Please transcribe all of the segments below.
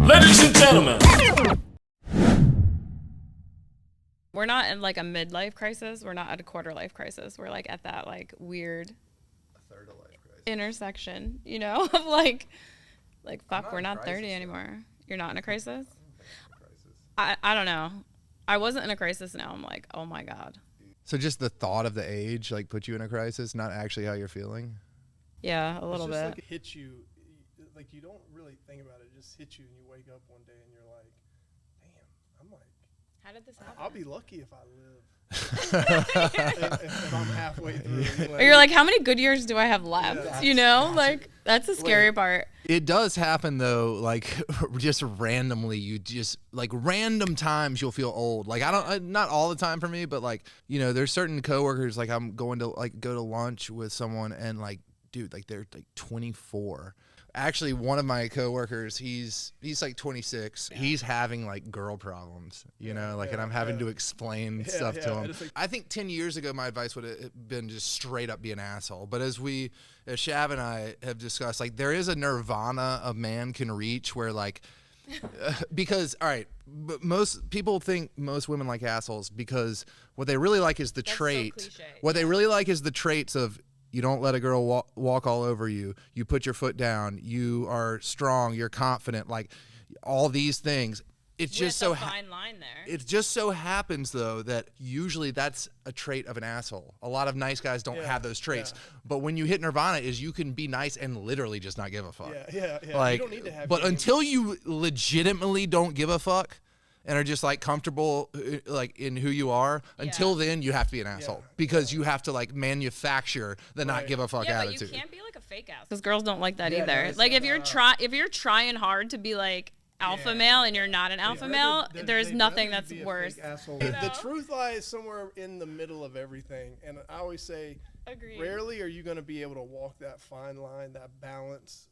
Ladies and gentlemen. We're not in like a midlife crisis. We're not at a quarter life crisis. We're like at that like weird third of life crisis intersection, you know, of like fuck, we're not 30 anymore. You're not in a crisis? I don't know. I wasn't in a crisis. Now I'm like, oh my God. So just the thought of the age like put you in a crisis, not actually how you're feeling? Yeah, a little bit. Like it hits you, like you don't really think about it. It just hits you and you wake up one day and you're like, damn, I'm like, how did this happen? I'll be lucky if I live. if I'm halfway through. Or you're like, how many good years do I have left? Yeah, you know, like that's the scary part. It does happen though, like just randomly, you just like random times you'll feel old. Like not all the time for me, but like, you know, there's certain coworkers, like I'm going to like go to lunch with someone and like, dude, like they're like 24. Actually, one of my coworkers, he's like 26. Yeah. He's having like girl problems, you know, like, and I'm having to explain stuff to him. I think 10 years ago, my advice would have been just straight up be an asshole. But as Shav and I have discussed, like there is a nirvana a man can reach where like, because, all right, most people think most women like assholes because what they really like is the trait. So cliche. What they really like is the traits of, you don't let a girl walk all over you. You put your foot down. You are strong. You're confident. Like all these things. It's just so fine line there. It just so happens though that usually that's a trait of an asshole. A lot of nice guys don't have those traits. Yeah. But when you hit nirvana, is you can be nice and literally just not give a fuck. Yeah. Like, you don't need to have. But until you legitimately don't give a fuck and are just like comfortable like in who you are, until then you have to be an asshole because you have to like manufacture the not give a fuck attitude. But you can't be like a fake ass because girls don't like that either. Like if you're trying hard to be like alpha male and you're not an alpha male, there's nothing that's worse. The truth lies somewhere in the middle of everything, and I always say, rarely are you going to be able to walk that fine line, that balance,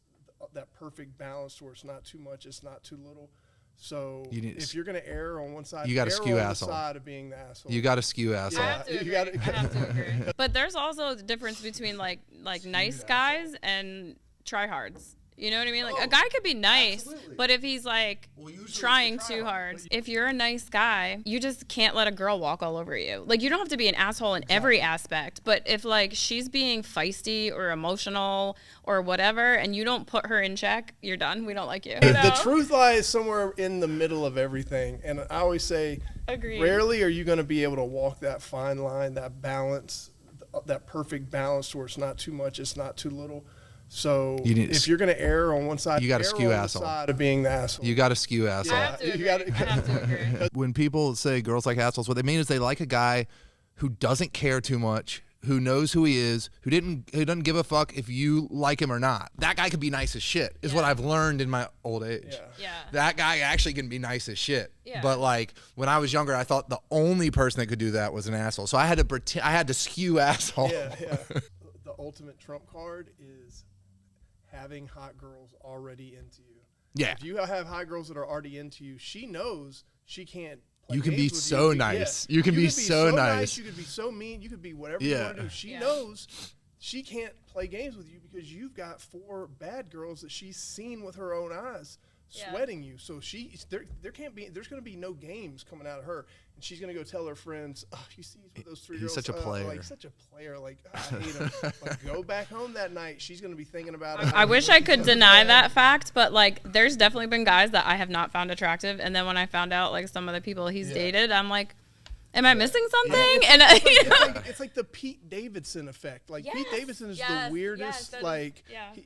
that perfect balance where it's not too much, it's not too little. So if you're going to err on one side, you got to skew on asshole. The side of being the asshole. You got to skew asshole. I have to agree. But there's also the difference between like nice guys and tryhards. You know what I mean? Like a guy could be nice, but if he's like trying too hard, if you're a nice guy, you just can't let a girl walk all over you. Like you don't have to be an asshole in every aspect, but if like she's being feisty or emotional or whatever, and you don't put her in check, you're done. We don't like you. The truth lies somewhere in the middle of everything, and I always say, rarely are you going to be able to walk that fine line, that balance, that perfect balance where it's not too much, it's not too little. So if you're going to err on one side, you got to skew asshole. The side of being the asshole. You got to skew asshole. I have to agree. When people say girls like assholes, what they mean is they like a guy who doesn't care too much, who knows who he is, who doesn't give a fuck if you like him or not. That guy can be nice as shit, is what I've learned in my old age. Yeah. That guy actually can be nice as shit. Yeah. But like when I was younger, I thought the only person that could do that was an asshole. So I had to pretend, I had to skew asshole. Yeah. The ultimate trump card is having hot girls already into you. Yeah. If you have hot girls that are already into you, she knows she can't play You can be games with so you. nice. Yeah. You can be so nice. You could be so mean. You could be whatever you want to do. She knows she can't play games with you because you've got 4 bad girls that she's seen with her own eyes sweating you. So there's going to be no games coming out of her. And she's going to go tell her friends, oh, you see he's with those 3 girls. He's such a player. Like, such a player. Like, I hate him. Like, go back home that night. She's going to be thinking about it. I wish I could deny that fact, but like there's definitely been guys that I have not found attractive. And then when I found out like some of the people he's dated, I'm like, am I missing something? It's like the Pete Davidson effect. Like Pete Davidson is the weirdest.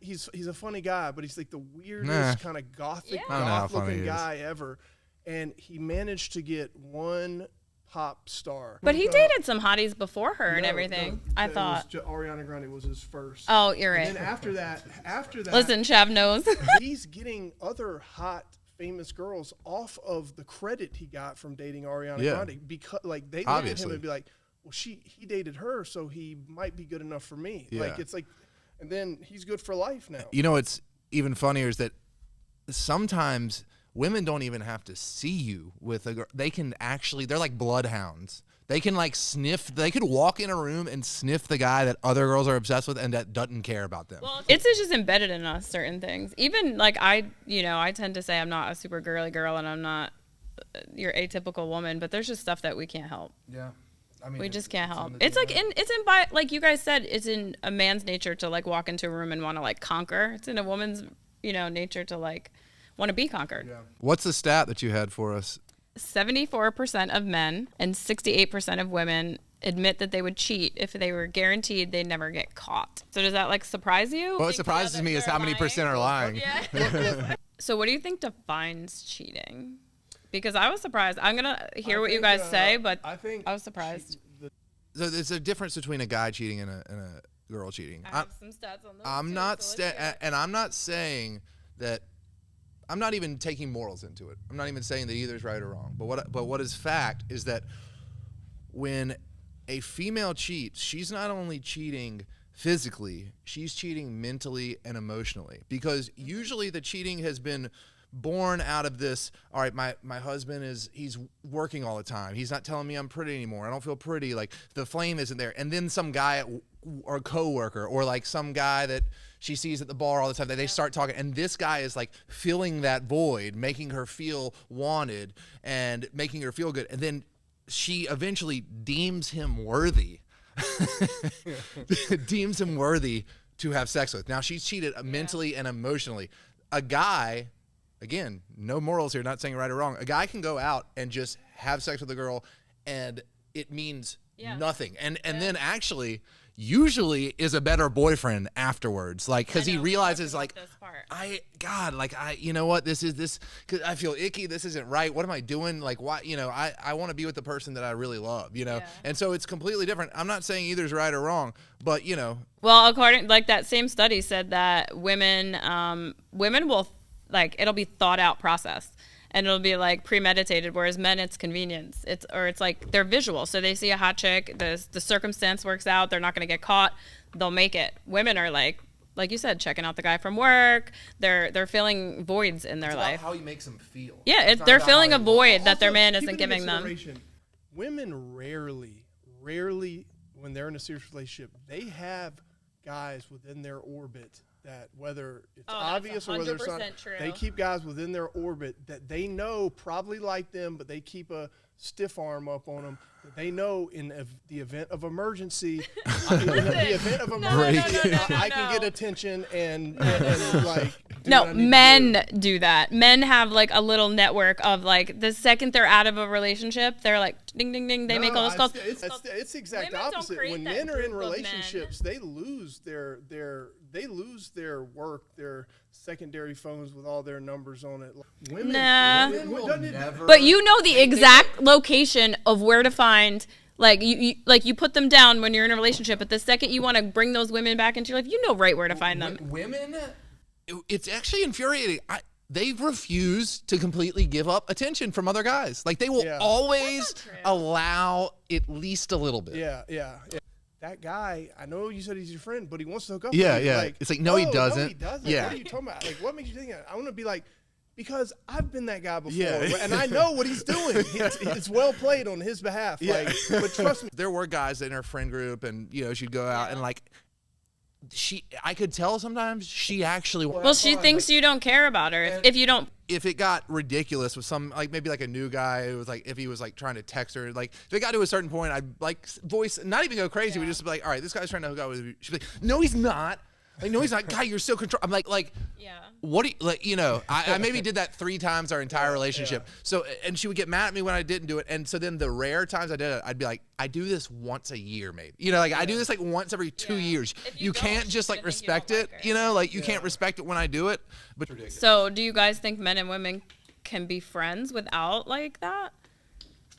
He's a funny guy, but he's like the weirdest kind of goth-looking guy ever. And he managed to get one pop star. But he dated some hotties before her and everything. I thought Ariana Grande was his first. Oh, you're right. And then after that, listen, Shav knows. He's getting other hot famous girls off of the credit he got from dating Ariana Grande, because like they look at him and be like, well, he dated her, so he might be good enough for me. Like it's like, and then he's good for life now. You know what's even funnier is that sometimes women don't even have to see you with a girl. They can actually, they're like bloodhounds. They can like sniff. They could walk in a room and sniff the guy that other girls are obsessed with and that doesn't care about them. Well, it's just embedded in us, certain things. Even like I tend to say I'm not a super girly girl and I'm not your atypical woman, but there's just stuff that we can't help. Yeah. I mean, we just can't help. It's like like you guys said, it's in a man's nature to like walk into a room and want to like conquer. It's in a woman's, nature to like want to be conquered. Yeah. What's the stat that you had for us? 74% of men and 68% of women admit that they would cheat if they were guaranteed they'd never get caught. So does that like surprise you? What surprises me is how many percent are lying. Yeah. So what do you think defines cheating? Because I was surprised. I'm going to hear what you guys say, but I was surprised. So there's a difference between a guy cheating and a girl cheating. I have some stats on those. I'm not saying that. I'm not even taking morals into it. I'm not even saying that either is right or wrong. But what is fact is that when a female cheats, she's not only cheating physically, she's cheating mentally and emotionally. Because usually the cheating has been born out of this, all right, my husband he's working all the time. He's not telling me I'm pretty anymore. I don't feel pretty. Like the flame isn't there. And then some guy or a coworker or like some guy that she sees at the bar all the time that they start talking, and this guy is like filling that void, making her feel wanted and making her feel good. And then she eventually deems him worthy. Deems him worthy to have sex with. Now she's cheated mentally and emotionally. A guy, again, no morals here, not saying right or wrong. A guy can go out and just have sex with a girl and it means nothing. And then actually usually is a better boyfriend afterwards. Like, cause he realizes like, you know what, cause I feel icky. This isn't right. What am I doing? Like, why, I want to be with the person that I really love, And so it's completely different. I'm not saying either's right or wrong, but Well, according, like that same study said that women will, like, it'll be thought out process and it'll be like premeditated, whereas men, it's convenience. It's like they're visual. So they see a hot chick, the circumstance works out, they're not going to get caught, they'll make it. Women are like you said, checking out the guy from work. They're filling voids in their life. How he makes them feel. Yeah, they're filling a void that their man isn't giving them. Women rarely, when they're in a serious relationship, they have guys within their orbit that, whether it's obvious or whether it's not, true. They keep guys within their orbit that they know probably like them, but they keep a stiff arm up on them. That they know in the event of emergency, I can get attention and like. No, men do that. Men have like a little network of like the second they're out of a relationship, they're like ding ding ding. They make all those calls. It's the exact opposite. When men are in relationships, they lose their work, their secondary phones with all their numbers on it. Women will never. But you know the exact location of where to find. Like you put them down when you're in a relationship, but the second you want to bring those women back into your life, you know right where to find them. Women, it's actually infuriating. They refuse to completely give up attention from other guys. Like they will always allow at least a little bit. Yeah. That guy, I know you said he's your friend, but he wants to hook up with you. Yeah. Like, it's like, no, he doesn't. No, he doesn't. Yeah. What are you talking about? Like, what makes you think that? I want to be like, because I've been that guy before, and I know what he's doing. It's well played on his behalf. Yeah. Like, but trust me. There were guys in her friend group, and she'd go out and like, I could tell sometimes she actually. Well, she thinks you don't care about her if you don't. If it got ridiculous with some, like maybe like a new guy who was like, if he was like trying to text her, like if it got to a certain point, I'd like voice, not even go crazy. We'd just be like, all right, this guy's trying to hook up with you. She'd be like, no, he's not. Like, no, he's not. God, you're so control. I'm like, what do you, like, I maybe did that 3 times our entire relationship. Yeah. So, and she would get mad at me when I didn't do it. And so then the rare times I did it, I'd be like, I do this once a year, maybe. I do this like once every 2 years. You can't just like respect it, like you can't respect it when I do it. But so do you guys think men and women can be friends without like that?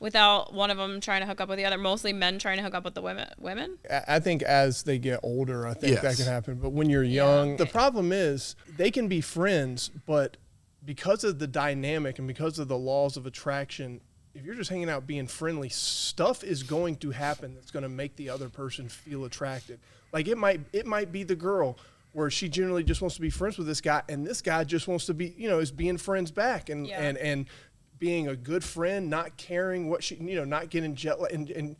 Without one of them trying to hook up with the other, mostly men trying to hook up with the women? I think as they get older, I think that can happen. But when you're young, the problem is they can be friends, but because of the dynamic and because of the laws of attraction, if you're just hanging out being friendly, stuff is going to happen that's going to make the other person feel attracted. Like it might be the girl where she generally just wants to be friends with this guy, and this guy just wants to be, is being friends back and being a good friend, not caring what she, not getting jealous, and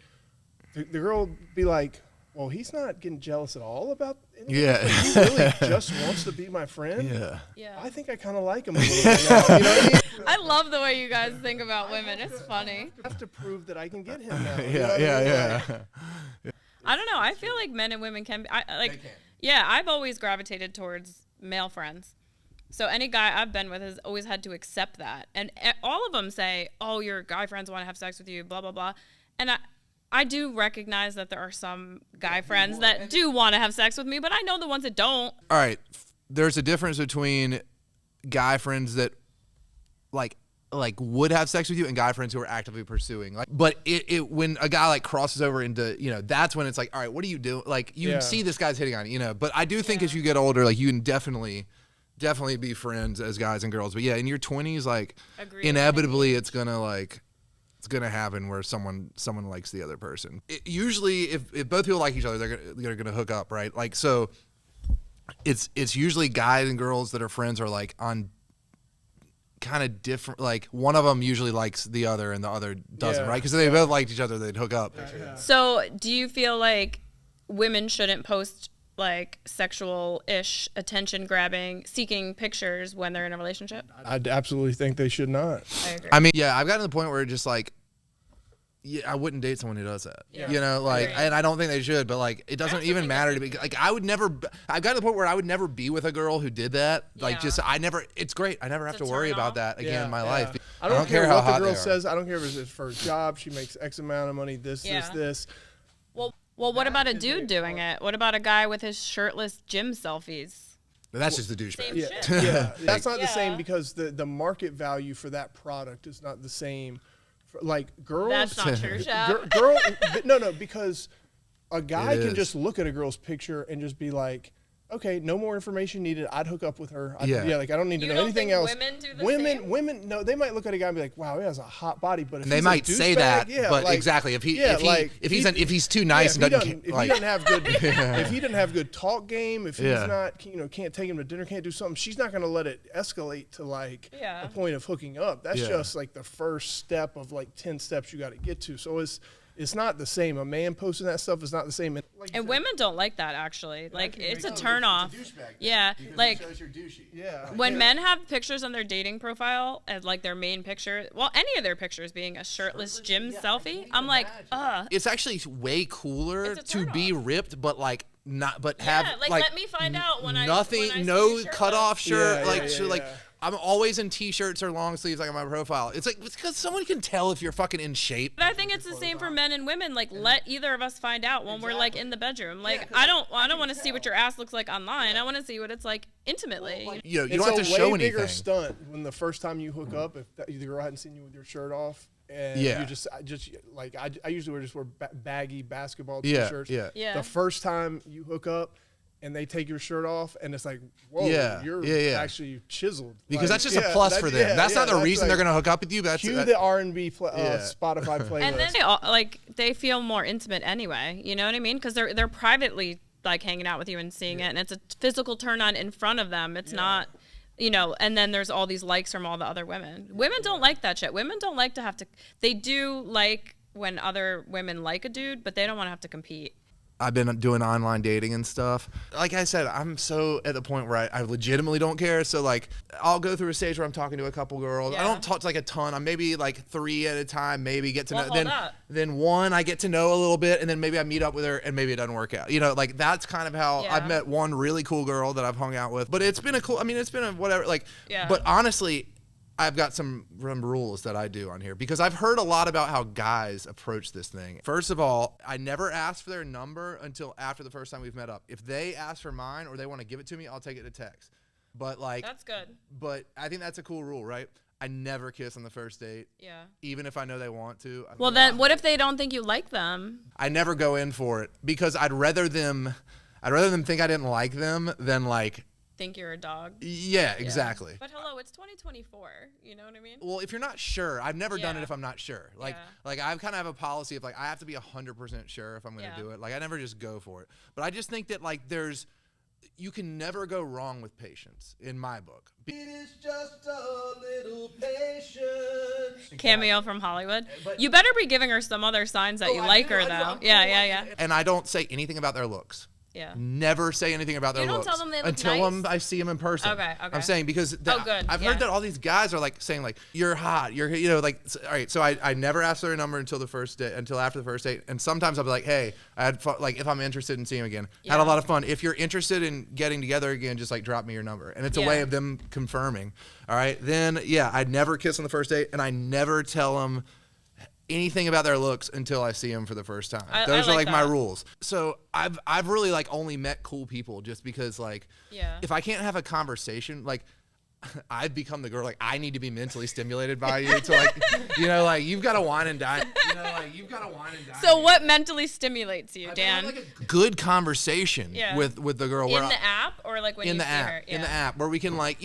the girl be like, well, he's not getting jealous at all about anything. Yeah. Like, he really just wants to be my friend. Yeah. I think I kind of like him a little bit now. You know what I mean? I love the way you guys think about women. It's funny. I have to prove that I can get him now. Yeah. I don't know. I feel like men and women can be. Yeah, I've always gravitated towards male friends. So any guy I've been with has always had to accept that. And all of them say, oh, your guy friends want to have sex with you, blah, blah, blah. And I do recognize that there are some guy friends that do want to have sex with me, but I know the ones that don't. All right. There's a difference between guy friends that like would have sex with you and guy friends who are actively pursuing. But when a guy like crosses over into, that's when it's like, all right, what are you doing? Like you see this guy's hitting on you, but I do think as you get older, like you can definitely be friends as guys and girls. But yeah, in your 20s, like inevitably it's going to happen where someone likes the other person. Usually if both people like each other, they're going to hook up, right? Like, so it's usually guys and girls that are friends are like on kind of different, like one of them usually likes the other and the other doesn't, right? Because if they both liked each other, they'd hook up. So do you feel like women shouldn't post like sexual-ish, attention-grabbing, seeking pictures when they're in a relationship? I absolutely think they should not. I agree. I mean, yeah, I've gotten to the point where just like, I wouldn't date someone who does that. Yeah. And I don't think they should, but like, it doesn't even matter to me. Like, I've gotten to the point where I would never be with a girl who did that. Like, it's great. I never have to worry about that again in my life. I don't care what the girl says. I don't care if it's for a job. She makes X amount of money, this. Well, what about a dude doing it? What about a guy with his shirtless gym selfies? That's just the douchebag. Yeah. That's not the same because the market value for that product is not the same. Like girls, that's not true, Shav. No, because a guy can just look at a girl's picture and just be like, okay, no more information needed. I'd hook up with her. Like I don't need to know anything else. Women do the same? Women, no, they might look at a guy and be like, wow, he has a hot body, but if they might say that, but exactly if he's too nice and if he doesn't have good talk game, if he's not, can't take him to dinner, can't do something, she's not going to let it escalate to like the point of hooking up. That's just like the first step of like 10 steps you got to get to. So it's not the same. A man posting that stuff is not the same. And women don't like that, actually. Like, it's a turn off. Yeah. Like, when men have pictures on their dating profile as, like, their main picture, well, any of their pictures being a shirtless gym selfie, I'm like, ugh. It's actually way cooler to be ripped, but, like, not, but have, like, let me find out when no cutoff shirt. I'm always in t-shirts or long sleeves like on my profile. It's because someone can tell if you're fucking in shape. But I think it's the same for men and women. Like, let either of us find out when we're like in the bedroom. Like, I don't want to see what your ass looks like online. I want to see what it's like intimately. You don't have to show anything. It's a way bigger stunt when the first time you hook up, if the girl hadn't seen you with your shirt off. And you I usually wear baggy basketball t-shirts. The first time you hook up and they take your shirt off, and it's like, whoa, you're actually chiseled. Because that's just a plus for them. That's not the reason they're going to hook up with you. That's cue the R&B Spotify playlist. And then they feel more intimate anyway. You know what I mean? Because they're privately like hanging out with you and seeing it, and it's a physical turn on in front of them. It's not, and then there's all these likes from all the other women. Women don't like that shit. Women don't like to have to. They do like when other women like a dude, but they don't want to have to compete. I've been doing online dating and stuff. Like I said, I'm so at the point where I legitimately don't care. So like, I'll go through a stage where I'm talking to a couple girls. I don't talk to like a ton. I'm maybe like 3 at a time, maybe get to know. Then one I get to know a little bit, and then maybe I meet up with her and maybe it doesn't work out. Like that's kind of how I've met one really cool girl that I've hung out with. But it's been whatever. Like, but honestly, I've got some rules that I do on here because I've heard a lot about how guys approach this thing. First of all, I never ask for their number until after the first time we've met up. If they ask for mine or they want to give it to me, I'll take it to text. But like, that's good. But I think that's a cool rule, right? I never kiss on the first date. Yeah. Even if I know they want to. Well, then what if they don't think you like them? I never go in for it because I'd rather them think I didn't like them than like think you're a dog. Yeah, exactly. But hello, it's 2024. You know what I mean? Well, if you're not sure, I've never done it if I'm not sure. Like I kind of have a policy of like I have to be 100% sure if I'm going to do it. Like I never just go for it. But I just think that like you can never go wrong with patience in my book. It is just a little patience. cameo from Hollywood. You better be giving her some other signs that you like her, though. Yeah. And I don't say anything about their looks. Yeah. Never say anything about their looks. You don't tell them they look until nice? I see them in person. Okay. I'm saying because good. I've heard that all these guys are like saying like you're hot, you're all right. So I never ask their number until after the first date, and sometimes I'll be like, hey, I had fun, like if I'm interested in seeing them again, had a lot of fun. If you're interested in getting together again, just like drop me your number, and it's a way of them confirming. All right, then I'd never kiss on the first date, and I never tell them anything about their looks until I see them for the first time. Those are like my rules. So I've really like only met cool people just because like if I can't have a conversation, like I've become the girl, like I need to be mentally stimulated by you to like like you've got to wine and dine. So what mentally stimulates you, Dan? Like a good conversation with the girl in the app or like when you see her? In the app where we can like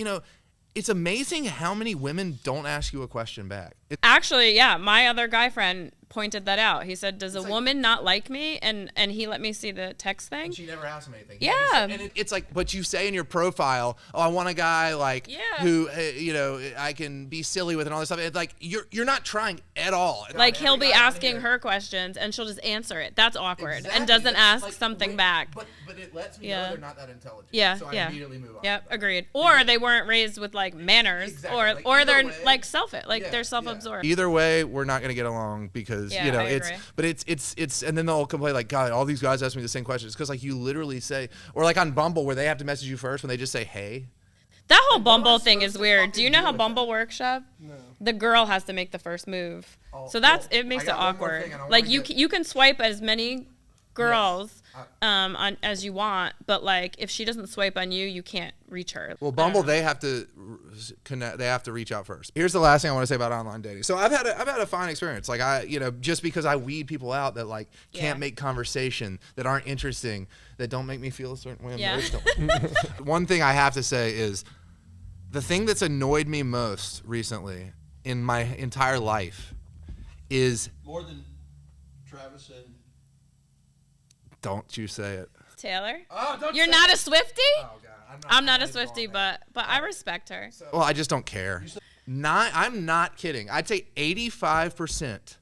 it's amazing how many women don't ask you a question back. Actually, my other guy friend pointed that out. He said, does a woman not like me? And he let me see the text thing. And she never asked him anything. Yeah. And it's like, but you say in your profile, oh, I want a guy like who, I can be silly with and all this stuff. It's like, you're not trying at all. Like he'll be asking her questions and she'll just answer it. That's awkward. Exactly. And doesn't ask like, something back. But it lets me know they're not that intelligent. Yeah. So I immediately move on. Yep. Agreed. Or they weren't raised with like manners or they're like selfish, like they're self-absorbed. Either way, we're not going to get along because, I agree. But it's, and then they'll complain like, God, all these guys ask me the same questions. Because like you literally say, or like on Bumble where they have to message you first when they just say, hey. That whole Bumble thing is weird. Do you know how Bumble works, Shav? No. The girl has to make the first move. So it makes it awkward. Like you can swipe as many girls on as you want, but like if she doesn't swipe on you, you can't reach her. Well, Bumble, they have to connect. They have to reach out first. Here's the last thing I want to say about online dating. So I've had a fine experience. Like just because I weed people out that like can't make conversation, that aren't interesting, that don't make me feel a certain way. One thing I have to say is the thing that's annoyed me most recently in my entire life is more than Travis and. Don't you say it. Taylor? Oh, don't You're not a Swiftie? Oh, God. I'm not a Swiftie, but I respect her. Well, I just don't care. I'm not kidding. I'd say 85%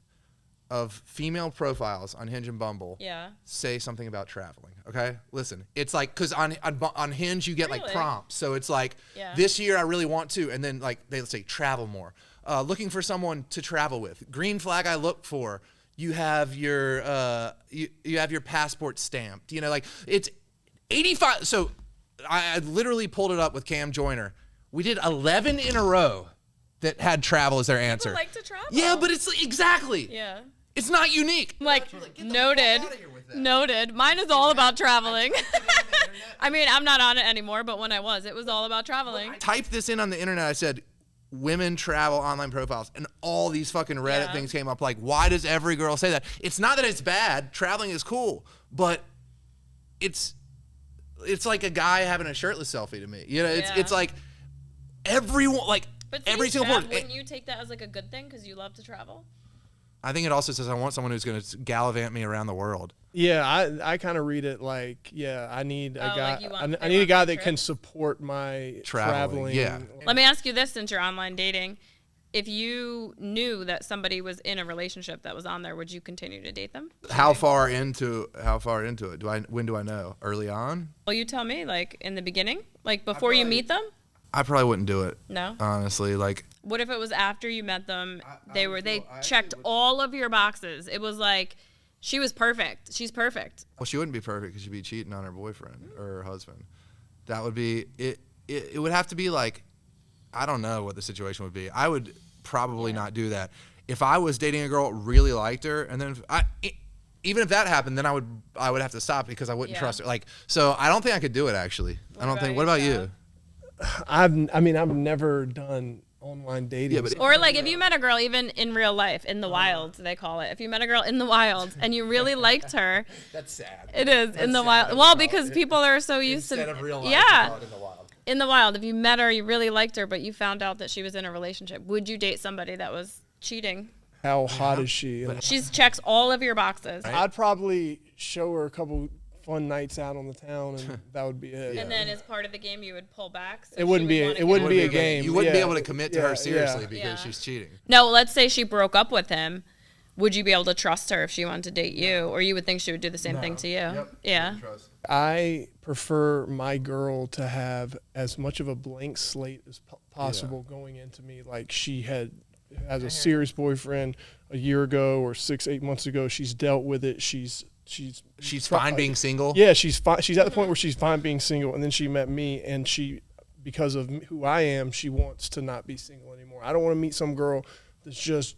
of female profiles on Hinge and Bumble say something about traveling. Okay? Listen, it's like, because on Hinge, you get like prompts. So it's like, this year I really want to. And then like they say travel more. Looking for someone to travel with. Green flag I look for. You have your you have your passport stamped. Like it's 85. So I literally pulled it up with Cam Joyner. We did 11 in a row that had travel as their answer. People like to travel. Yeah, but it's exactly. Yeah. It's not unique. Like noted. Mine is all about traveling. I mean, I'm not on it anymore, but when I was, it was all about traveling. I typed this in on the internet. I said, women travel online profiles, and all these fucking Reddit things came up. Like, why does every girl say that? It's not that it's bad. Traveling is cool, but it's like a guy having a shirtless selfie to me. It's like everyone, like every single person. Wouldn't you take that as like a good thing because you love to travel? I think it also says I want someone who's going to gallivant me around the world. Yeah, I kind of read it like, I need a guy. Like I need a guy that can support my traveling. Yeah. Let me ask you this: since you're online dating, if you knew that somebody was in a relationship that was on there, would you continue to date them? How far into it? When do I know? Early on? Well, you tell me. Like in the beginning, like before you meet them. I probably wouldn't do it. No. Honestly, like. What if it was after you met them? They checked all of your boxes. It was like, she was perfect. She's perfect. Well, she wouldn't be perfect because she'd be cheating on her boyfriend or her husband. That would be it. It would have to be like, I don't know what the situation would be. I would probably not do that. If I was dating a girl, really liked her, and then even if that happened, then I would have to stop because I wouldn't trust her. Like, so I don't think I could do it actually. What about you? I've never done online dating. Yeah, or like if you met a girl even in real life, in the wild, they call it. If you met a girl in the wild and you really liked her. That's sad. It is. That's in the wild. Well, because people are so used Instead of real life, yeah. in the wild. In the wild, if you met her, you really liked her, but you found out that she was in a relationship, would you date somebody that was cheating? How hot is she? She checks all of your boxes. I'd probably show her a couple fun nights out on the town, and that would be it. And then as part of the game, you would pull back. So it wouldn't be a game. You wouldn't be able to commit to her seriously because she's cheating. No, let's say she broke up with him. Would you be able to trust her if she wanted to date you, or you would think she would do the same thing to you? Yep. Yeah. I prefer my girl to have as much of a blank slate as possible going into me. Like she has a serious boyfriend a year ago or 6-8 months ago. She's dealt with it. She's fine being single. Yeah, she's fine. She's at the point where she's fine being single, and then she met me, and because of who I am, she wants to not be single anymore. I don't want to meet some girl that's just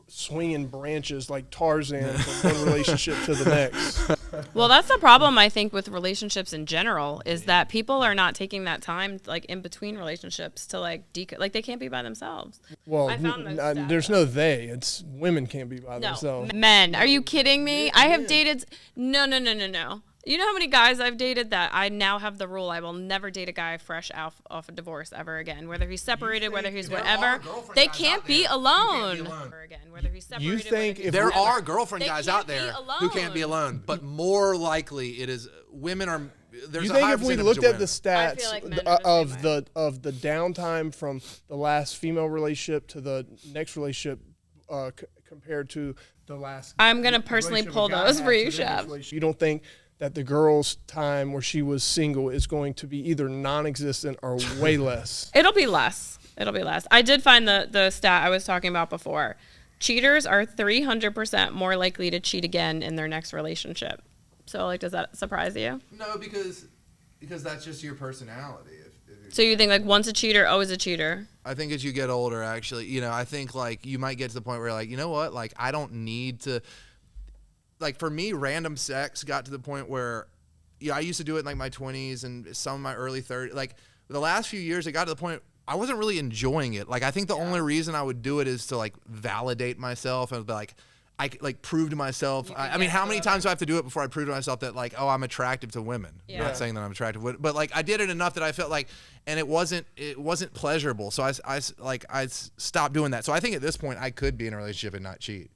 swinging branches like Tarzan from one relationship to the next. Well, that's the problem, I think, with relationships in general, is that people are not taking that time, like, in between relationships to, like, they can't be by themselves. Well, I found there's no they. It's women can't be by themselves. Men. Are you kidding me? I have dated... No. You know how many guys I've dated that I now have the rule I will never date a guy fresh off a divorce ever again. Whether he's separated, whether he's whatever. They can't be alone. You think if there are girlfriend guys out there who can't be alone, but more likely it is women are. There's you a think high if we percentage looked of at the stats of the downtime from the last female relationship to the next relationship compared to the last? I'm gonna personally pull those for you, Shav. You don't think that the girl's time where she was single is going to be either non-existent or way less? It'll be less. I did find the stat I was talking about before. Cheaters are 300% more likely to cheat again in their next relationship. So, like, does that surprise you? No, because that's just your personality. So you think, like, once a cheater, always a cheater? I think as you get older, actually, I think, like, you might get to the point where, like, you know what? Like, I don't need to... Like, for me, random sex got to the point where, I used to do it in, like, my 20s and some of my early 30s. Like, the last few years, it got to the point I wasn't really enjoying it. Like, I think the only reason I would do it is to, like, validate myself and, like, prove to myself. I mean, how many times do I have to do it before I prove to myself that, like, oh, I'm attractive to women? Yeah. I'm not saying that I'm attractive, but like, I did it enough that I felt like, and it wasn't pleasurable. So I stopped doing that. So I think at this point I could be in a relationship and not cheat.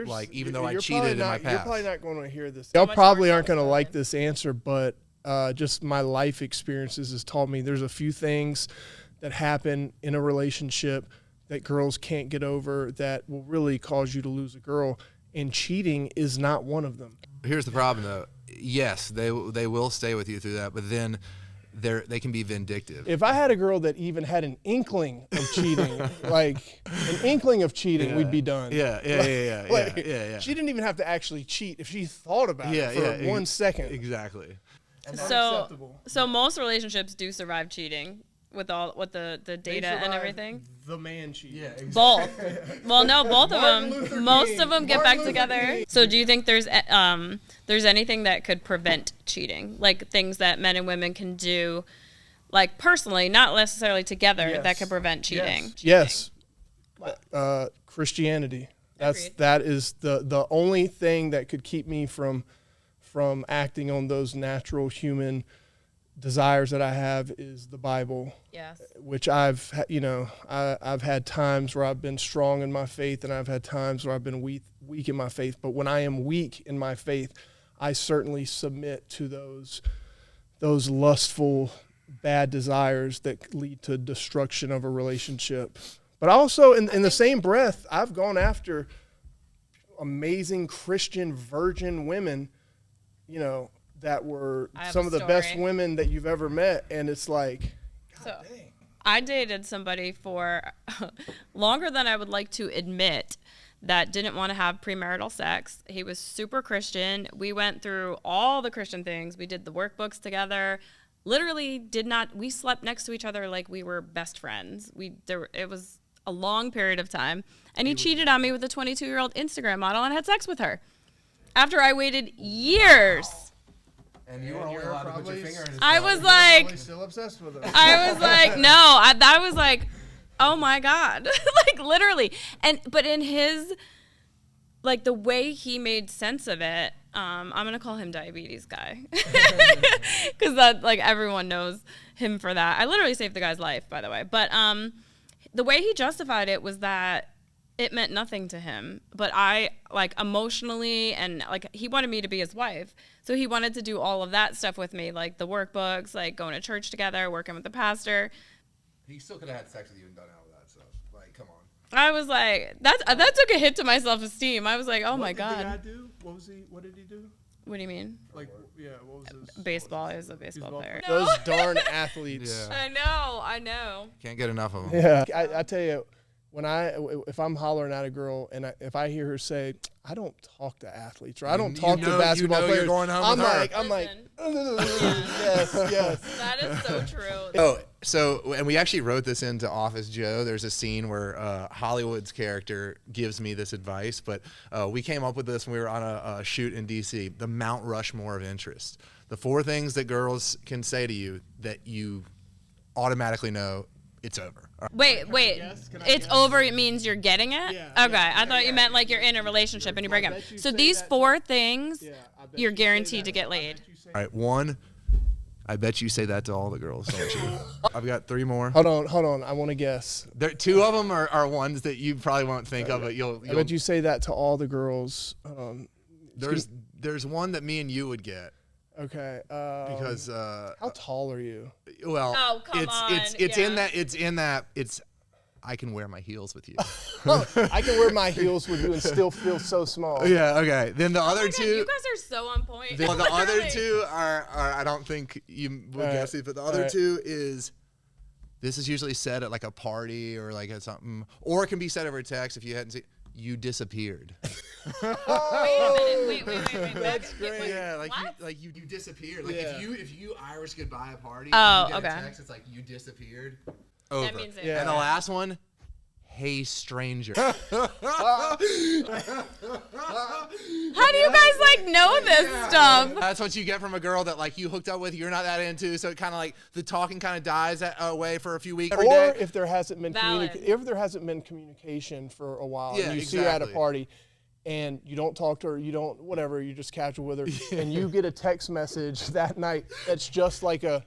Like, even though I cheated in my past. You're probably not going to hear this. Y'all probably aren't going to like this answer, but just my life experiences has taught me there's a few things that happen in a relationship that girls can't get over that will really cause you to lose a girl, and cheating is not one of them. Here's the problem, though. Yes, they will stay with you through that, but then they can be vindictive. If I had a girl that even had an inkling of cheating, we'd be done. Yeah. She didn't even have to actually cheat if she thought about it for 1 second. Exactly. So most relationships do survive cheating with the data and everything. The man cheating. Yeah, exactly. Both. Well, no, both of them. Most of them get back together. So do you think there's anything that could prevent cheating? Like things that men and women can do, like personally, not necessarily together, that could prevent cheating? Yes. Christianity. That is the only thing that could keep me from acting on those natural human desires that I have is the Bible. Yes. Which I've had times where I've been strong in my faith, and I've had times where I've been weak in my faith. But when I am weak in my faith, I certainly submit to those lustful, bad desires that lead to destruction of a relationship. But also, in the same breath, I've gone after amazing Christian virgin women, that were some of the best women that you've ever met, and it's like, God dang. I dated somebody for longer than I would like to admit that didn't want to have premarital sex. He was super Christian. We went through all the Christian things. We did the workbooks together. Literally we slept next to each other like we were best friends. It was a long period of time, and he cheated on me with a 22-year-old Instagram model and had sex with her after I waited years. Wow. And you were only allowed to put your finger in his I was like, still obsessed with him. I was like, no, I was like, oh my God, like literally. But in his, like the way he made sense of it, I'm gonna call him diabetes guy, because that like everyone knows him for that. I literally saved the guy's life, by the way. But the way he justified it was that it meant nothing to him. But I, like, emotionally, and like, he wanted me to be his wife. So he wanted to do all of that stuff with me, like the workbooks, like going to church together, working with the pastor. He still could have had sex with you and done all that stuff. Like, come on. I was like, that took a hit to my self-esteem. I was like, oh my God. What did the guy do? What did he do? What do you mean? Like, yeah, what was his? Baseball. He was a baseball player. Those darn athletes. Yeah. I know. Can't get enough of them. Yeah, I tell you, if I'm hollering at a girl and if I hear her say, I don't talk to athletes or I don't talk to basketball players, you're going home I'm with her. I'm like, yes. That is so true. Oh, so, and we actually wrote this into Office Joe. There's a scene where Hollywood's character gives me this advice, but we came up with this when we were on a shoot in D.C., the Mount Rushmore of interest. The 4 things that girls can say to you that you automatically know it's over. Wait. It's over. It means you're getting it? Yeah, Okay. I thought you meant like you're in a relationship and you break up. So these 4 things, you're guaranteed to get laid. All right, 1, I bet you say that to all the girls, don't you? I've got 3 more. Hold on. I want to guess. 2 of them are ones that you probably won't think of, but you'll I bet you say that to all the girls. There's one that me and you would get. Okay. Because how tall are you? Well, Oh, come on. it's in that I can wear my heels with you. I can wear my heels with you and still feel so small. Yeah, okay. Then the other 2 you guys are so on point. the other 2 are I don't think you would guess it, but the other 2 is this is usually said at like a party or like at something, or it can be said over text if you hadn't seen. You disappeared. Wait a minute. Wait. That's great. Yeah, like you disappeared. Like if you Irish goodbye a party, Oh, you get okay. a text, it's like you disappeared. Over. That means it. Yeah. And the last one, hey stranger. How do you guys like know this stuff? That's what you get from a girl that like you hooked up with, you're not that into, so it kind of like the talking kind of dies away for a few weeks. Or if there hasn't been Valid. communication for a while, Yeah, and you see her at a exactly. party, and you don't talk to her, you don't whatever, you just casual with her, and you get a text message that night that's just like a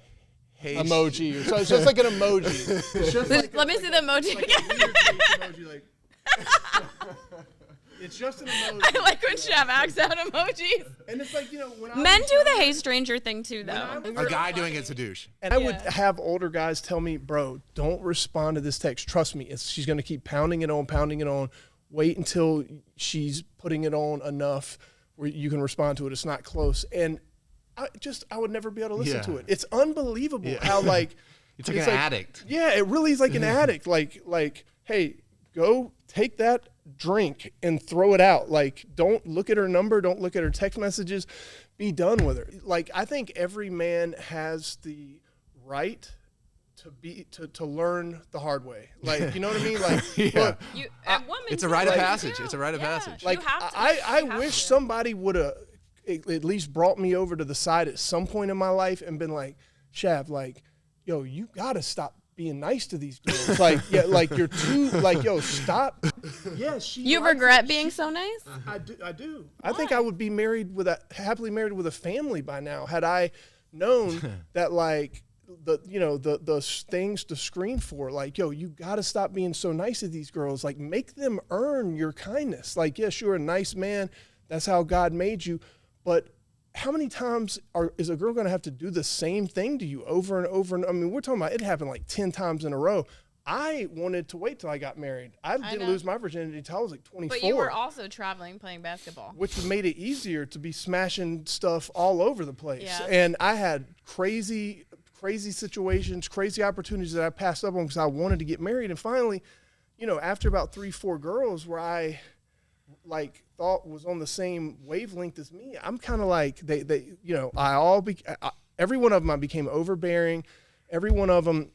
emoji, so it's just like an emoji. It's just like Let me see the emoji like again. a weird face emoji, like. It's just an emoji. I like when Shav acts out emojis. And it's like, when Men do the hey stranger thing too, though. A guy doing it's a douche. And I would have older guys tell me, bro, don't respond to this text. Trust me, she's going to keep pounding it on. Wait until she's putting it on enough where you can respond to it. It's not close. And I would never be able to listen to it. It's unbelievable how like it's like an addict. Yeah, it really is like an addict. Like, hey, go take that drink and throw it out. Like, don't look at her number, don't look at her text messages. Be done with her. Like, I think every man has the right to learn the hard way. Like, you know what I mean? Like, look, it's a rite of passage. It's a rite of passage. Like, I wish somebody would have at least brought me over to the side at some point in my life and been like, Shav, like, yo, you gotta stop being nice to these girls. Like, yeah, like you're too, like, yo, stop. Yeah, You regret being so nice? I do. I think I would be happily married with a family by now had I known that, like, the things to screen for, like, yo, you gotta stop being so nice to these girls. Like, make them earn your kindness. Like, yes, you're a nice man. That's how God made you. But how many times is a girl going to have to do the same thing to you over and over? And I mean, we're talking about it happened like 10 times in a row. I wanted to wait till I got married. I didn't lose my virginity until I was like 24. But you were also traveling, playing basketball. Which made it easier to be smashing stuff all over the place. Yeah. And I had crazy situations, crazy opportunities that I passed up on because I wanted to get married. And finally, after about 3-4 girls where I like thought was on the same wavelength as me, I'm kind of like every one of them I became overbearing. Every one of them,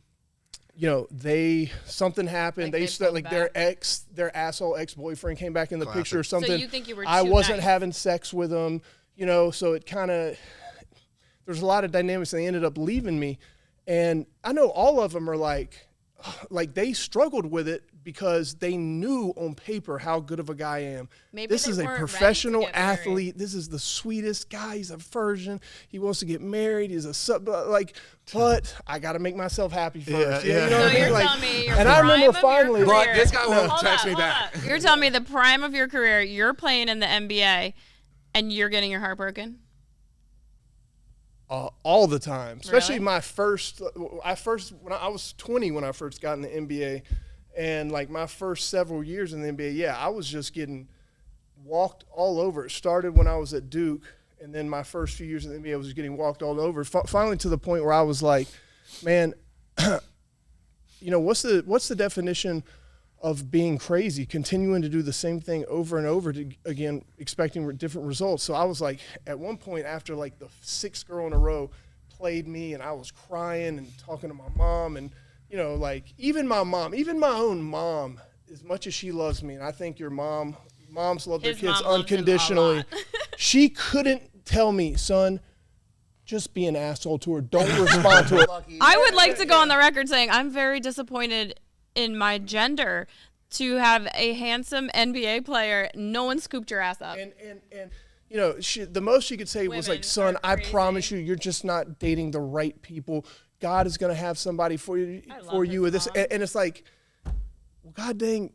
something happened. Like their asshole ex-boyfriend came back in the picture or something. So you think you were I too wasn't nice. having sex with them, so it kind of, there's a lot of dynamics and they ended up leaving me. And I know all of them are like, like they struggled with it because they knew on paper how good of a guy I am. Maybe this is a professional athlete. This is the sweetest guy. He's a virgin. He wants to get married. He's a but I got to make myself happy first. Yeah. You know what I mean? You're like, telling me your and I remember finally, but this guy won't text me hold back. up. You're telling me the prime of your career, you're playing in the NBA, and you're getting your heart broken. All the time, especially Really? my first. When I was 20 when I first got in the NBA, and like my first several years in the NBA, yeah, I was just getting walked all over. It started when I was at Duke, and then my first few years in the NBA, I was just getting walked all over. Finally, to the point where I was like, man, you know, what's the definition of being crazy, continuing to do the same thing over and over again, expecting different results. So I was like, at one point after like the 6th girl in a row played me, and I was crying and talking to my mom, and you know, like even my own mom, as much as she loves me, and I think your moms love their kids unconditionally, she couldn't tell me, son, just be an asshole to her. Don't respond to it. I would like to go on the record saying I'm very disappointed in my gender to have a handsome NBA player. No one scooped your ass up. And you know, the most she could say was like, son, I promise you, you're just not dating the right people. God is going to have somebody for you with this. And it's like, well, God dang,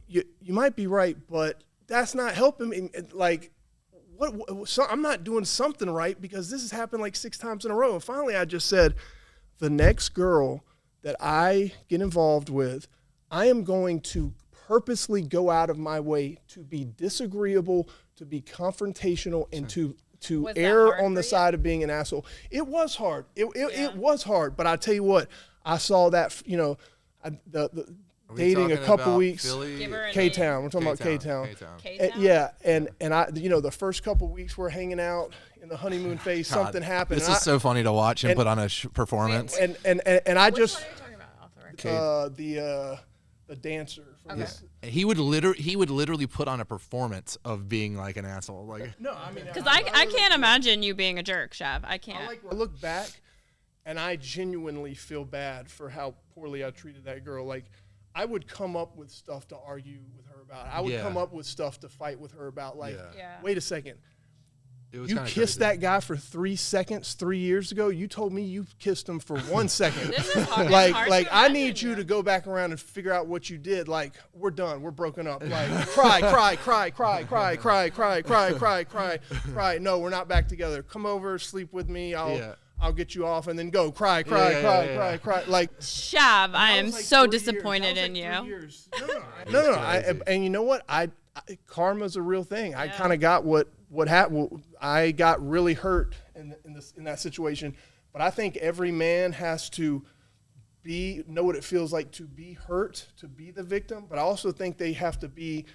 you might be right, but that's not helping me. Like, so I'm not doing something right because this has happened like 6 times in a row. And finally I just said, the next girl that I get involved with, I am going to purposely go out of my way to be disagreeable, to be confrontational, and to err on the side of being an asshole. It was hard. It was hard. But I tell you what, I saw that, you know, the dating a couple weeks. K-Town. We're talking about K-Town. Yeah, and I, you know, the first couple weeks we're hanging out in the honeymoon phase, something happened. This is so funny to watch him put on a performance. And I just What are you talking about off the record? the dancer. From He would literally put on a performance of being like an asshole. Like no, I mean, Because I can't imagine you being a jerk, Shav. I can't. I look back, and I genuinely feel bad for how poorly I treated that girl. Like, I would come up with stuff to argue with her about. I would come up with stuff to fight with her about. Like, wait a second. You kissed that guy for 3 seconds 3 years ago. You told me you kissed him for 1 second. This is hard. Like I need you to go back around and figure out what you did. Like, we're done. We're broken up. Like, cry. No, we're not back together. Come over, sleep with me. I'll get you off, and then go cry. Like, Shav, I am so disappointed in you. No. And you know what? Karma's a real thing. I kind of got what happened. I got really hurt in that situation. But I think every man has to know what it feels like to be hurt, to be the victim. But I also think they have to be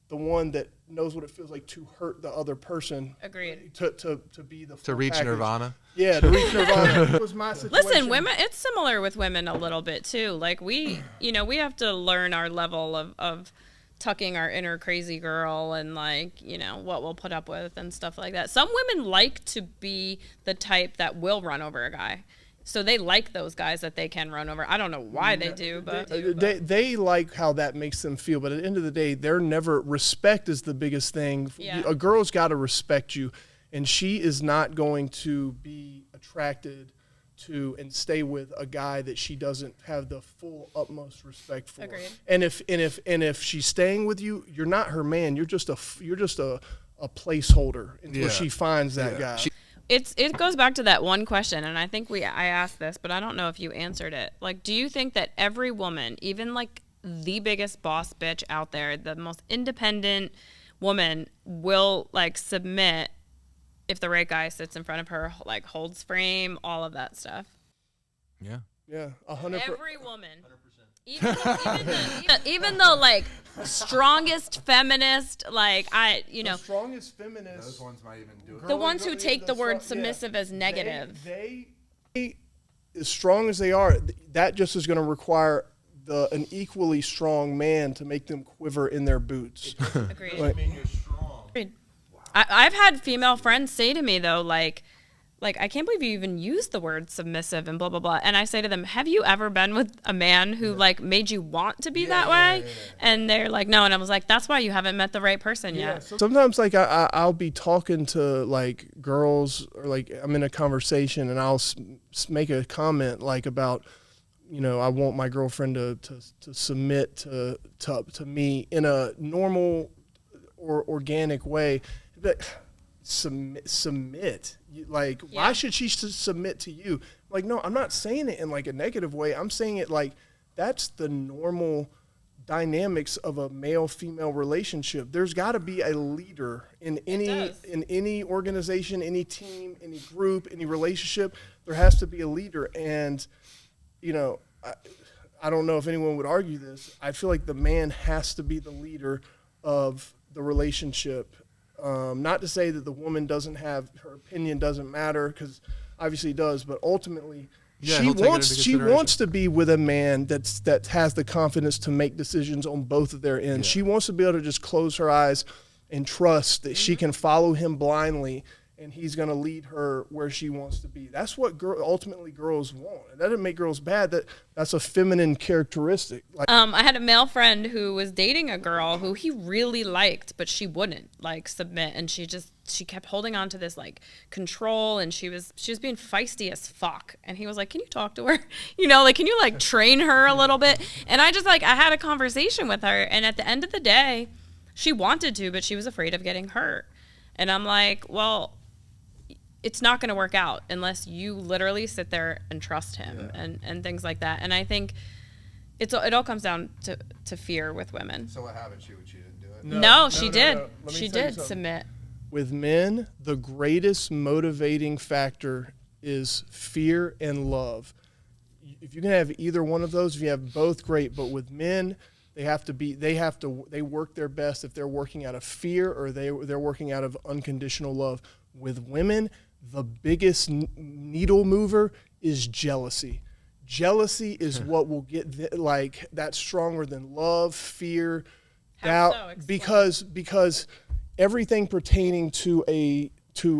the one that knows what it feels like to hurt the other person. Agreed. To be the to reach package. Nirvana. Yeah, to reach Nirvana. That was my situation. Listen, women, it's similar with women a little bit too. Like we have to learn our level of tucking our inner crazy girl and like, what we'll put up with and stuff like that. Some women like to be the type that will run over a guy. So they like those guys that they can run over. I don't know why they do, but they like how that makes them feel. But at the end of the day, respect is the biggest thing. Yeah. A girl's got to respect you, and she is not going to be attracted to and stay with a guy that she doesn't have the full utmost respect for. Agreed. And if she's staying with you, you're not her man. You're just a placeholder until she finds that guy. It goes back to that one question, and I think I asked this, but I don't know if you answered it. Like, do you think that every woman, even like the biggest boss bitch out there, the most independent woman, will like submit if the right guy sits in front of her, like holds frame, all of that stuff? Yeah, 100%. Every woman. 100%. Even the like strongest feminist, like the strongest feminists. Those ones might even do it. The ones who take the word submissive as negative. They, as strong as they are, that just is going to require an equally strong man to make them quiver in their boots. Agreed. I mean, you're strong. I've had female friends say to me though, like like, I can't believe you even used the word submissive and blah, blah, blah. And I say to them, have you ever been with a man who, like, made you want to be that way? And they're like, no. And I was like, that's why you haven't met the right person yet. Sometimes, like, I'll be talking to, like, girls, or, like, I'm in a conversation, and I'll make a comment, like, about, you know, I want my girlfriend to submit to me in a normal or organic way. But submit. Like, why should she submit to you? Like, no, I'm not saying it in, like, a negative way. I'm saying it like that's the normal dynamics of a male-female relationship. There's got to be a leader in any organization, any team, any group, any relationship. There has to be a leader. And, you know, I don't know if anyone would argue this. I feel like the man has to be the leader of the relationship. Not to say that the woman doesn't have, her opinion doesn't matter, because obviously it does, but ultimately she wants to be with a man that has the confidence to make decisions on both of their ends. She wants to be able to just close her eyes and trust that she can follow him blindly, and he's going to lead her where she wants to be. That's what ultimately girls want. And that doesn't make girls bad. That's a feminine characteristic. Like, I had a male friend who was dating a girl who he really liked, but she wouldn't, like, submit. And she kept holding on to this, like, control, and she was being feisty as fuck. And he was like, can you talk to her? You know, like, can you, like, train her a little bit? And I just, like, I had a conversation with her, and at the end of the day, she wanted to, but she was afraid of getting hurt. And I'm like, well, it's not going to work out unless you literally sit there and trust him and things like that. And I think it all comes down to fear with women. So what happened? She didn't do it? No, she did. She did submit. With men, the greatest motivating factor is fear and love. If you can have either one of those, if you have both, great. But with men, they work their best if they're working out of fear or they're working out of unconditional love. With women, the biggest needle mover is jealousy. Jealousy is what will get that's stronger than love, fear, doubt, because everything pertaining to a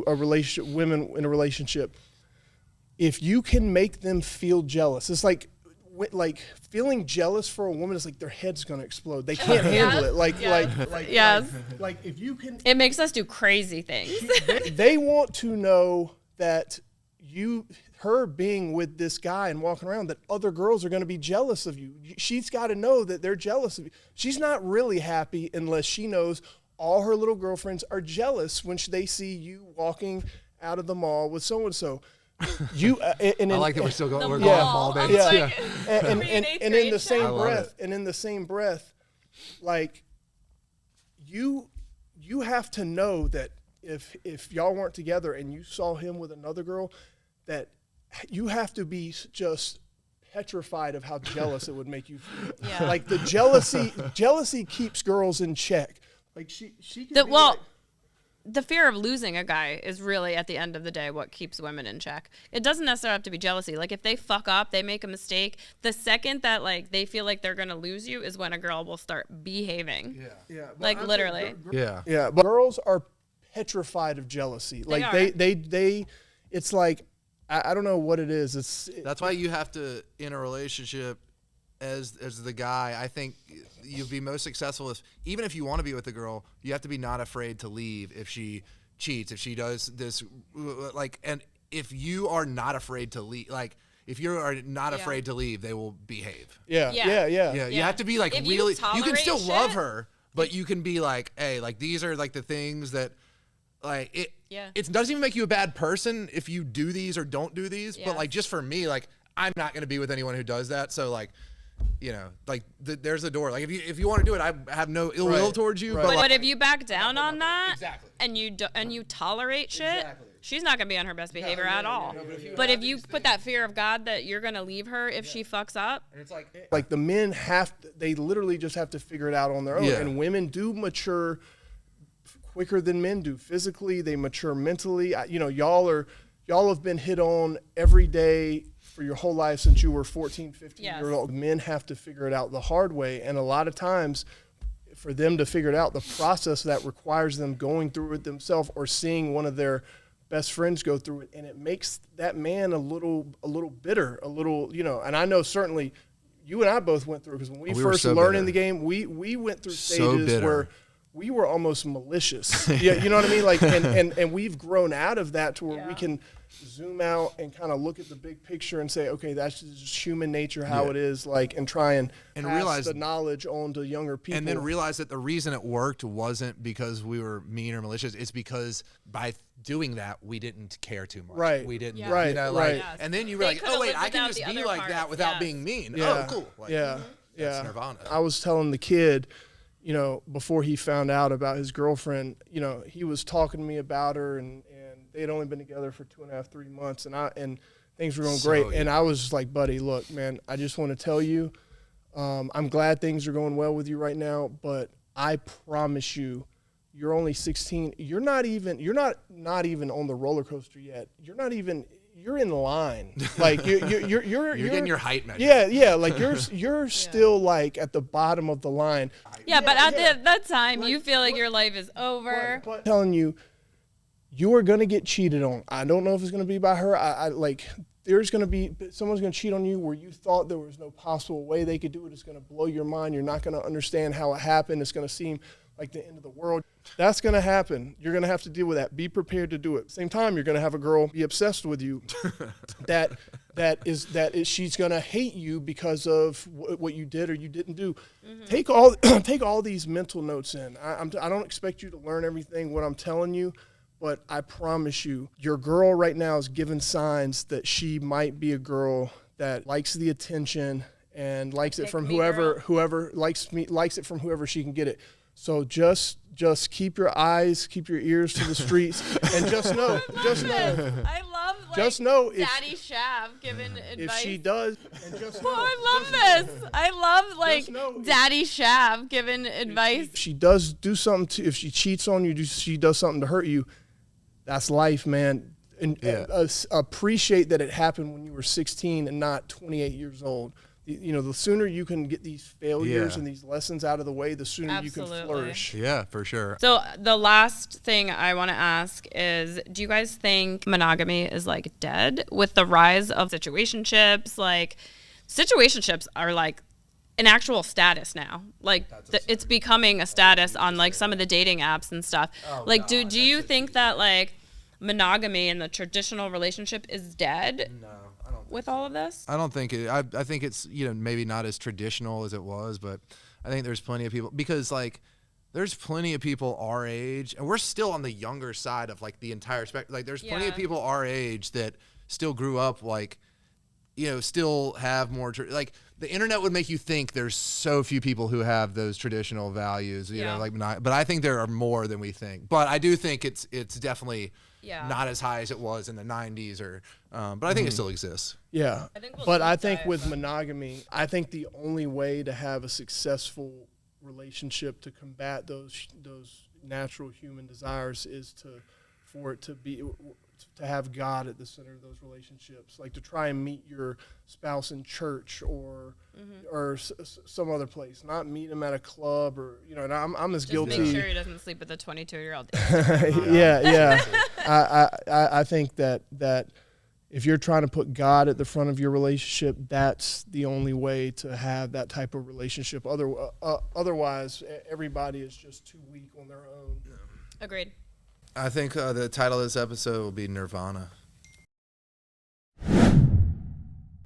relationship, women in a relationship, if you can make them feel jealous, it's like feeling jealous for a woman is like their head's gonna explode. They can't handle it. Like if you can, it makes us do crazy things. They want to know that her being with this guy and walking around, that other girls are going to be jealous of you. She's got to know that they're jealous of you. She's not really happy unless she knows all her little girlfriends are jealous when they see you walking out of the mall with so and so. I like that we're still going. We're going mall dates. Yeah. And in the same breath, like you have to know that if y'all weren't together and you saw him with another girl, that you have to be just petrified of how jealous it would make you feel. Yeah. Like the jealousy keeps girls in check. Like she can the fear of losing a guy is really, at the end of the day, what keeps women in check. It doesn't necessarily have to be jealousy. Like, if they fuck up, they make a mistake, the second that, like, they feel like they're going to lose you is when a girl will start behaving. Yeah. Like, literally. Yeah, but girls are petrified of jealousy. Like, they it's like, I don't know what it is. That's why you have to, in a relationship, as the guy, I think you'll be most successful even if you want to be with a girl, you have to be not afraid to leave if she cheats, if she does this, like, and if you are not afraid to leave, like, if you are not afraid to leave, they will behave. Yeah. You have to be like, if really, you can still love shit, her, but you can be like, hey, like, these are like the things that, like, it doesn't even make you a bad person if you do these or don't do these, but like, just for me, like, I'm not going to be with anyone who does that. So, like, you know, like, there's the door. Like, if you want to do it, I have no ill will towards you. Right. But, but if you back down on that, exactly, and you tolerate shit, she's not gonna be on her best behavior at all. No, but if you put that fear of God that you're gonna leave her if she fucks up, and it's like the men they literally just have to figure it out on their own. And women do mature quicker than men do physically. They mature mentally. You know, y'all have been hit on every day for your whole life since you were 14, 15 years old. Men have to figure it out the hard way. And a lot of times, for them to figure it out, the process that requires them going through it themselves or seeing one of their best friends go through it, and it makes that man a little bitter, a little, you know. And I know certainly you and I both went through, because when we first learned in the game, we went through stages where we were almost malicious. Yeah, you know what I mean? Like, and we've grown out of that to where we can zoom out and kind of look at the big picture and say, okay, that's just human nature, how it is, like, and try and pass realize the knowledge on to younger people. And then realize that the reason it worked wasn't because we were mean or malicious. It's because by doing that, we didn't care too much. Right. We didn't, you know, like, yes. And then you were like, oh, wait, I can just be like that without being mean. Yeah. Oh, cool. Like, That's Nirvana. I was telling the kid, you know, before he found out about his girlfriend, you know, he was talking to me about her, and they had only been together for 2.5, 3 months, and things were going great. And I was just like, buddy, look, man, I just want to tell you, I'm glad things are going well with you right now, but I promise you, you're only 16. You're not even on the roller coaster yet. You're in line. Like you're getting your height measured. Yeah. Like you're still like at the bottom of the line. Yeah, but at that time, you feel like your life is over. But telling you, you are gonna get cheated on. I don't know if it's gonna be by her. There's gonna be someone's gonna cheat on you where you thought there was no possible way they could do it. It's gonna blow your mind. You're not gonna understand how it happened. It's gonna seem like the end of the world. That's going to happen. You're going to have to deal with that. Be prepared to do it. Same time, you're going to have a girl be obsessed with you. She's going to hate you because of what you did or you didn't do. Mm-hmm. Take all these mental notes in. I don't expect you to learn everything what I'm telling you, but I promise you, your girl right now is giving signs that she might be a girl that likes the attention and likes it from whoever likes it from whoever she can get it. So just keep your eyes, keep your ears to the streets, and just know. I love Daddy Shav giving advice. If she does, and just know. I love this. I love Daddy Shav giving advice. If she does do something if she cheats on you, she does something to hurt you, that's life, man. And appreciate that it happened when you were 16 and not 28 years old. You know, the sooner you can get these failures and these lessons out of the way, the sooner you can flourish. Yeah, for sure. So the last thing I want to ask is, do you guys think monogamy is like dead with the rise of situationships? Like, situationships are like an actual status now. Like, it's becoming a status on like some of the dating apps and stuff. Oh, like, do you think that like monogamy and the traditional relationship is dead? No. With all of this? I don't think it. I think it's, you know, maybe not as traditional as it was, but I think there's plenty of people, because like there's plenty of people our age, and we're still on the younger side of like the entire spectrum. Like there's plenty of people our age that still grew up like, you know, still have more like the internet would make you think there's so few people who have those traditional values, you know, like not, but I think there are more than we think. But I do think it's definitely not as high as it was in the 90s but I think it still exists. Yeah. I think with monogamy, I think the only way to have a successful relationship to combat those natural human desires is to have God at the center of those relationships, like to try and meet your spouse in church or some other place, not meet him at a club or, you know, and I'm as guilty. Just make sure he doesn't sleep with a 22-year-old. I think that if you're trying to put God at the front of your relationship, that's the only way to have that type of relationship. Otherwise, everybody is just too weak on their own. Agreed. I think the title of this episode will be Nirvana.